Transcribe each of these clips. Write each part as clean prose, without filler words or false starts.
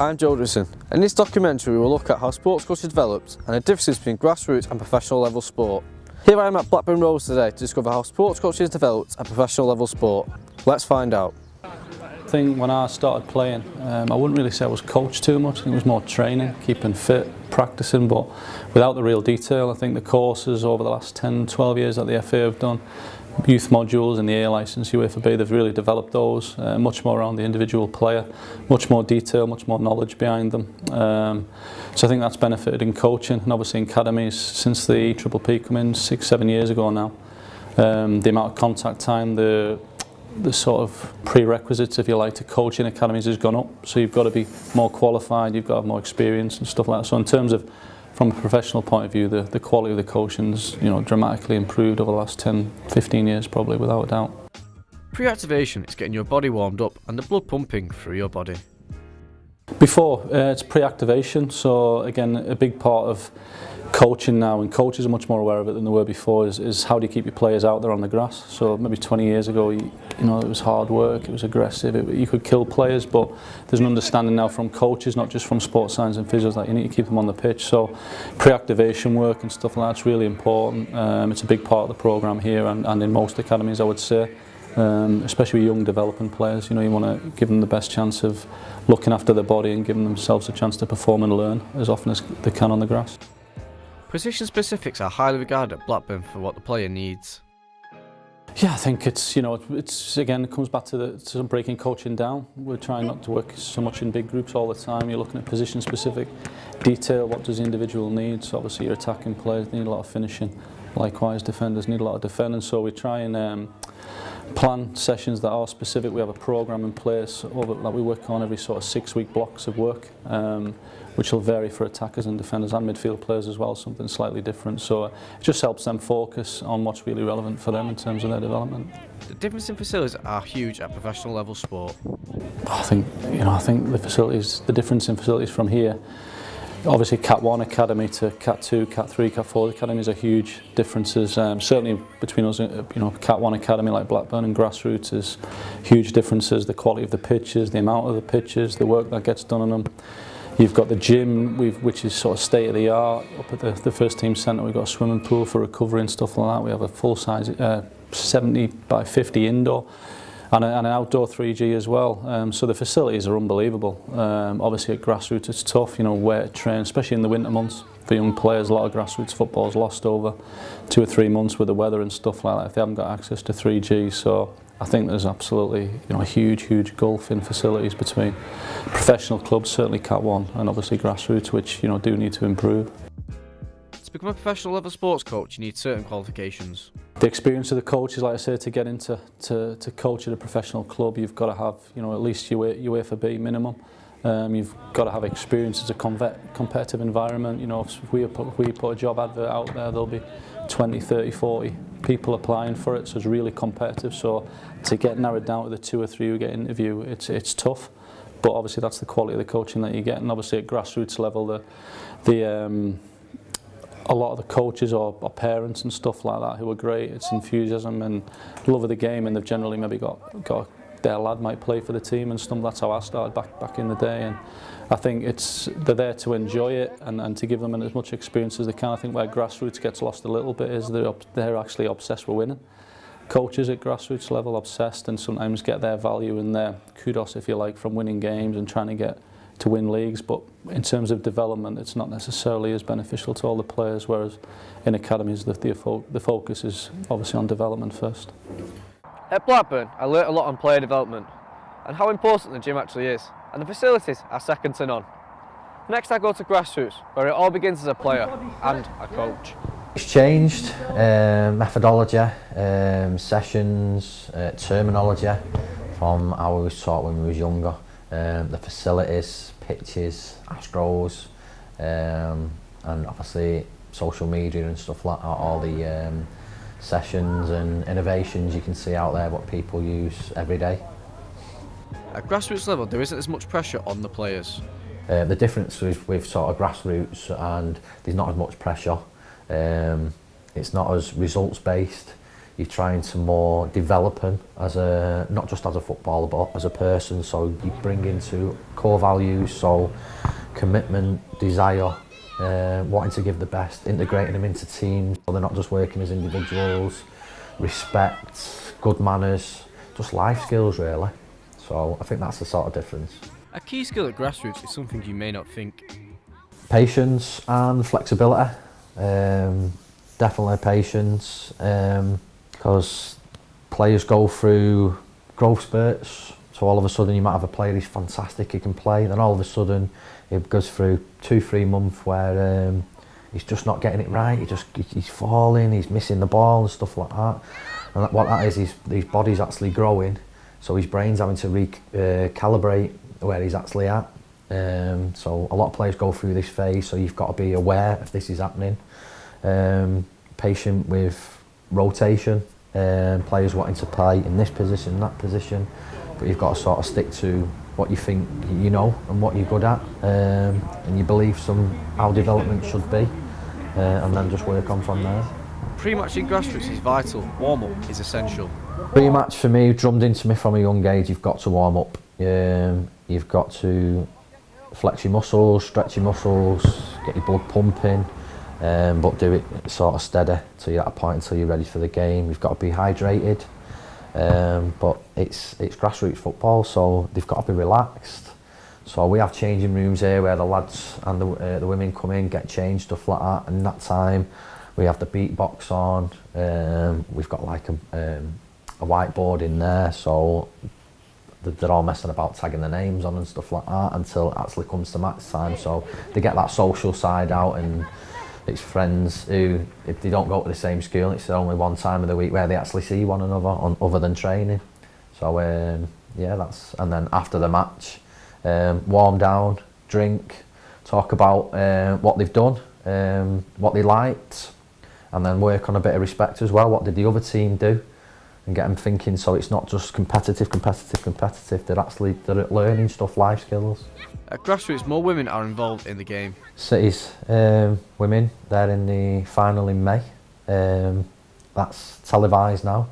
I'm Droylsden. In this documentary we will look at how sports culture developed and the differences between grassroots and professional level sport. Here I am at Blackburn Rovers today to discover how sports culture is developed at professional level sport. Let's find out. I think when I started playing, I wouldn't really say I was coached too much. I think it was more training, keeping fit, practicing, but without the real detail. I think the courses over the last 10, 12 years that the FA have done, youth modules and the A licence, UEFA, they've really developed those, much more around the individual player, much more detail, much more knowledge behind them. So I think that's benefited in coaching, and obviously in academies since the EPP come in 6-7 years ago now. The amount of contact time, the sort of prerequisites, if you like, to coach in academies has gone up. So you've got to be more qualified, you've got to have more experience and stuff like that. So in terms of, from a professional point of view, the quality of the coaching's, dramatically improved over the last 10, 15 years probably, without a doubt. Pre-activation is getting your body warmed up and the blood pumping through your body. Before, it's pre-activation, so again, a big part of coaching now, and coaches are much more aware of it than they were before, is how do you keep your players out there on the grass. So maybe 20 years ago, it was hard work, it was aggressive, you could kill players, but there's an understanding now from coaches, not just from sports science and physios, that you need to keep them on the pitch. So pre-activation work and stuff like that's really important. It's a big part of the programme here and in most academies, I would say. Especially with young developing players, you want to give them the best chance of looking after their body and giving themselves a chance to perform and learn as often as they can on the grass. Position specifics are highly regarded at Blackburn for what the player needs. Yeah, I think it's again, it comes back to breaking coaching down. We're trying not to work so much in big groups all the time. You're looking at position specific detail, what does the individual need. So obviously your attacking players need a lot of finishing. Likewise, defenders need a lot of defending. So we try and plan sessions that are specific. We have a programme in place that we work on every sort of 6-week blocks of work, which will vary for attackers and defenders and midfield players as well, something slightly different. So it just helps them focus on what's really relevant for them in terms of their development. The difference in facilities are huge at professional level sport. I think the difference in facilities from here, obviously Cat 1 academy to Cat 2, Cat 3, Cat 4 academies are huge differences. Certainly between us, Cat 1 academy like Blackburn and Grassroots is huge differences. The quality of the pitches, the amount of the pitches, the work that gets done on them. You've got the gym, which is sort of state of the art. Up at the first team centre, we've got a swimming pool for recovery and stuff like that. We have a full size 70 by 50 indoor. And an outdoor 3G as well. So the facilities are unbelievable. Obviously at Grassroots it's tough, where to train, especially in the winter months for young players. A lot of Grassroots football is lost over 2 or 3 months with the weather and stuff like that if they haven't got access to 3G. So I think there's absolutely a huge gulf in facilities between professional clubs, certainly Cat 1, and obviously Grassroots, which do need to improve. To become a professional level sports coach, you need certain qualifications. The experience of the coaches, like I say, to get into to coach at a professional club, you've got to have at least UEFA minimum. You've got to have experience as a competitive environment. If we put a job advert out there, there'll be 20, 30, 40 people applying for it, so it's really competitive. So to get narrowed down to the 2 or 3 who get interview, it's tough. But obviously that's the quality of the coaching that you get, and obviously at grassroots level, a lot of the coaches or parents and stuff like that who are great. It's enthusiasm and love of the game, and they've generally maybe got their lad might play for the team and stuff. That's how I started back in the day, and I think they're there to enjoy it and to give them as much experience as they can. I think where Grassroots gets lost a little bit is they're actually obsessed with winning. Coaches at grassroots level obsessed and sometimes get their value and their kudos, if you like, from winning games and trying to get to win leagues, but in terms of development it's not necessarily as beneficial to all the players, whereas in academies the focus is obviously on development first. At Blackburn I learnt a lot on player development and how important the gym actually is, and the facilities are second to none. Next I go to Grassroots, where it all begins as a player and a coach. It's changed, methodology, sessions, terminology from how we was taught when we was younger. The facilities, pitches, Astros, and obviously social media and stuff like that, all the sessions and innovations you can see out there what people use every day. At grassroots level there isn't as much pressure on the players. The difference with sort of grassroots, and there's not as much pressure, it's not as results based. you're trying to more develop him as not just as a footballer but as a person. So you bring into core values, so commitment, desire, wanting to give the best, integrating them into teams. So they're not just working as individuals, respect, good manners, just life skills really. So I think that's the sort of difference. A key skill at Grassroots is something you may not think. Patience and flexibility. Definitely patience, because players go through growth spurts. So all of a sudden you might have a player who's fantastic, he can play, then all of a sudden it goes through 2-3 months where he's just not getting it right, he's falling, he's missing the ball and stuff like that. And what that is his body's actually growing, so his brain's having to recalibrate where he's actually at. So a lot of players go through this phase, so you've got to be aware if this is happening. Patient with rotation, players wanting to play in this position, that position, but you've got to sort of stick to what you think you know and what you're good at, and you believe how development should be, and then just work on from there. Pre-match in Grassroots is vital, warm-up is essential. Pre-match for me, drummed into me from a young age, you've got to warm up. You've got to flex your muscles, stretch your muscles, get your blood pumping, but do it sort of steady till you're at a point until you're ready for the game. You've got to be hydrated, but it's grassroots football, so they've got to be relaxed. So we have changing rooms here where the lads and the women come in, get changed, stuff like that, and that time we have the beatbox on. We've got like a whiteboard in there, so they're all messing about tagging their names on and stuff like that until it actually comes to match time. So they get that social side out, and it's friends who, if they don't go to the same school, it's only one time of the week where they actually see one another other than training. So yeah, and then after the match, warm down, drink, talk about what they've done, what they liked, and then work on a bit of respect as well. What did the other team do? And get them thinking, so it's not just competitive. They're learning stuff, life skills. At Grassroots, more women are involved in the game. Cities, women, they're in the final in May. That's televised now.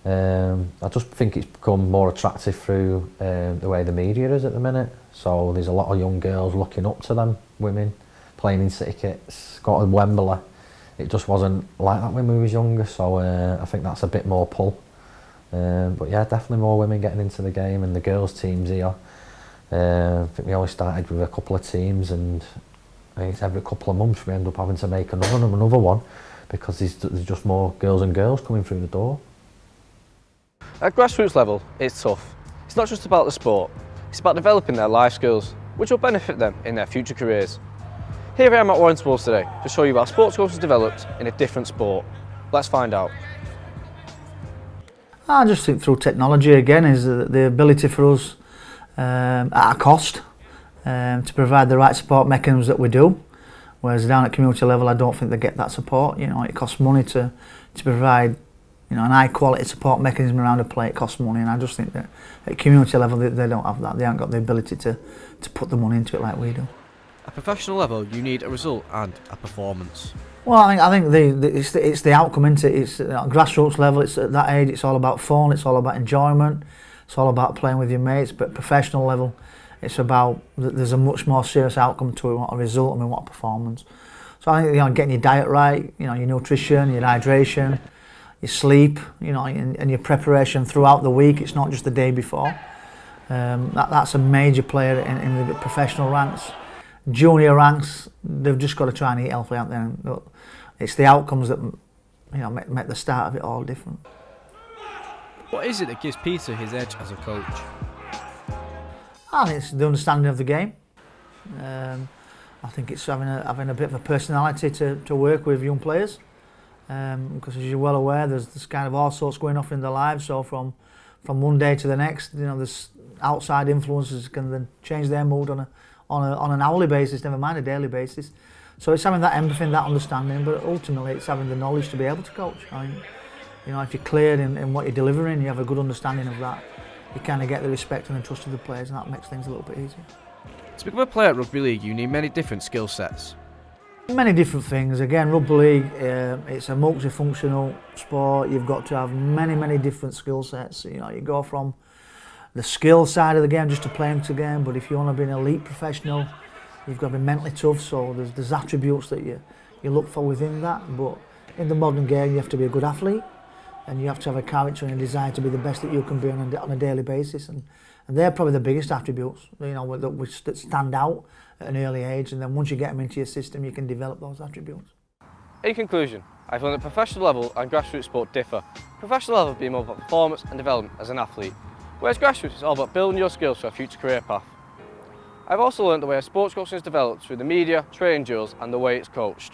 I just think it's become more attractive through the way the media is at the minute. So there's a lot of young girls looking up to them, women, playing in city kits, got to Wembley. It just wasn't like that when we was younger, so I think that's a bit more pull. But yeah, definitely more women getting into the game, and the girls' teams here. I think we always started with a couple of teams, and I think every couple of months we end up having to make another one because there's just more girls and girls coming through the door. At Grassroots level, it's tough. It's not just about the sport, it's about developing their life skills, which will benefit them in their future careers. Here I am at Warrington today to show you how sports coaches developed in a different sport. Let's find out. I just think through technology again is the ability for us at a cost to provide the right support mechanisms that we do. Whereas down at community level, I don't think they get that support. You know, it costs money to provide, you know, an high quality support mechanism around a play. It costs money, and I just think that at community level they don't have that. They haven't got the ability to put the money into it like we do. At professional level, you need a result and a performance. Well, I think it's the outcome, isn't it? It's at grassroots level. It's at that age. It's all about fun. It's all about enjoyment. It's all about playing with your mates. But professional level, it's about there's a much more serious outcome to it. We want a result and we want a performance. So I think, you know, getting your diet right, you know, your nutrition, your hydration, your sleep, you know, and your preparation throughout the week. It's not just the day before. That's a major player in the professional ranks. Junior ranks, they've just got to try and eat healthy out there. It's the outcomes that, you know, make the start of it all different. What is it that gives Peter his edge as a coach? I think it's the understanding of the game. I think it's having a bit of a personality to work with young players, because as you're well aware, there's kind of all sorts going off in their lives. So from one day to the next, you know, there's outside influences can then change their mood on an hourly basis, never mind a daily basis. So it's having that empathy and that understanding, but ultimately it's having the knowledge to be able to coach. I mean, you know, if you're clear in what you're delivering, you have a good understanding of that, you kind of get the respect and the trust of the players, and that makes things a little bit easier. To become a player at rugby league, you need many different skill sets. Many different things. Again, rugby league, it's a multifunctional sport. You've got to have many different skill sets. You know, you go from the skill side of the game just to playing the game, but if you want to be an elite professional, you've got to be mentally tough. So there's attributes that you look for within that. But in the modern game, you have to be a good athlete, and you have to have a character and a desire to be the best that you can be on a daily basis. And they're probably the biggest attributes, you know, that stand out at an early age, and then once you get them into your system, you can develop those attributes. In conclusion, I feel that professional level and grassroots sport differ. Professional level being more about performance and development as an athlete, whereas grassroots is all about building your skills for a future career path. I've also learned the way a sports coaching is developed through the media, training drills and the way it's coached.